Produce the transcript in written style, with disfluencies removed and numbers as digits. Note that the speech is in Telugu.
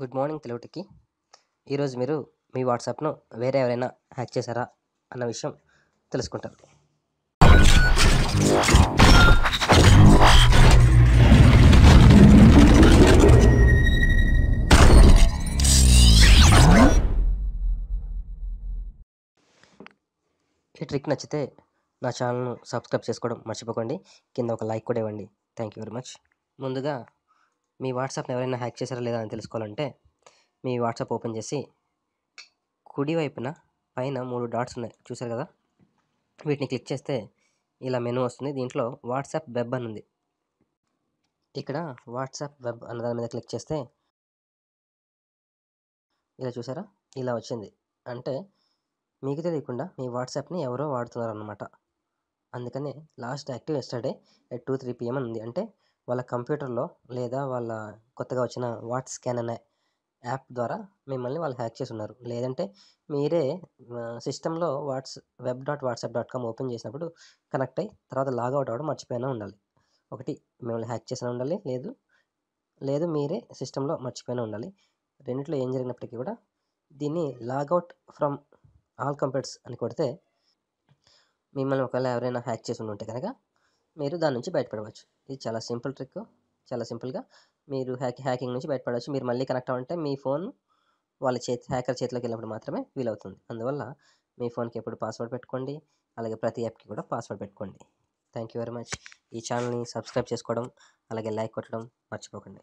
Good morning తెలుగుటికి. ఈరోజు మీరు మీ వాట్సాప్ను వేరే ఎవరైనా హ్యాక్ చేశారా అన్న విషయం తెలుసుకుంటారు. ఈ ట్రిక్ నచ్చితే నా ఛానల్ను సబ్స్క్రైబ్ చేసుకోవడం మర్చిపోకండి. కింద ఒక లైక్ కూడా ఇవ్వండి. Thank you very much. ముందుగా మీ వాట్సాప్ని ఎవరైనా హ్యాక్ చేశారా లేదా అని తెలుసుకోవాలంటే మీ వాట్సాప్ ఓపెన్ చేసి కుడి వైపున పైన 3 డాట్స్ ఉన్నాయి, చూసారు కదా. వీటిని క్లిక్ చేస్తే ఇలా మెనూ వస్తుంది. దీంట్లో వాట్సాప్ వెబ్ అని ఉంది. ఇక్కడ వాట్సాప్ వెబ్ అన్న దాని మీద క్లిక్ చేస్తే ఇలా చూసారా, ఇలా వచ్చింది. అంటే మీకు తెలియకుండా మీ వాట్సాప్ని ఎవరో వాడుతున్నారు అన్నమాట. అందుకనే last active yesterday at 2:03 PM అని ఉంది. అంటే వాళ్ళ కంప్యూటర్లో లేదా వాళ్ళ కొత్తగా వచ్చిన వాట్స్ స్కాన్ అనే యాప్ ద్వారా మిమ్మల్ని వాళ్ళు హ్యాక్ చేసి ఉన్నారు. లేదంటే మీరే సిస్టంలో web.whatsapp.com ఓపెన్ చేసినప్పుడు కనెక్ట్ అయ్యి తర్వాత లాగౌట్ అవ్వడం మర్చిపోయినా ఉండాలి. ఒకటి మిమ్మల్ని హ్యాక్ చేసినా ఉండాలి, లేదు మీరే సిస్టంలో మర్చిపోయినా ఉండాలి. రెండిట్లో ఏం జరిగినప్పటికీ కూడా దీన్ని లాగౌట్ ఫ్రమ్ ఆల్ కంప్యూటర్స్ అని కొడితే మిమ్మల్ని ఒకవేళ ఎవరైనా హ్యాక్ చేసి ఉంటే కనుక మీరు దాని నుంచి బయటపడవచ్చు. ఇది చాలా సింపుల్ ట్రిక్. చాలా సింపుల్గా మీరు హ్యాకింగ్ నుంచి బయటపడవచ్చు. మీరు మళ్ళీ కనెక్ట్ అవ్వాలంటే మీ ఫోన్ వాళ్ళ హ్యాకర్ చేతిలోకి వెళ్ళినప్పుడు మాత్రమే వీలవుతుంది. అందువల్ల మీ ఫోన్కి ఎప్పుడు పాస్వర్డ్ పెట్టుకోండి, అలాగే ప్రతి యాప్కి కూడా పాస్వర్డ్ పెట్టుకోండి. Thank you very much. ఈ ఛానల్ని సబ్స్క్రైబ్ చేసుకోవడం అలాగే లైక్ కొట్టడం మర్చిపోకండి.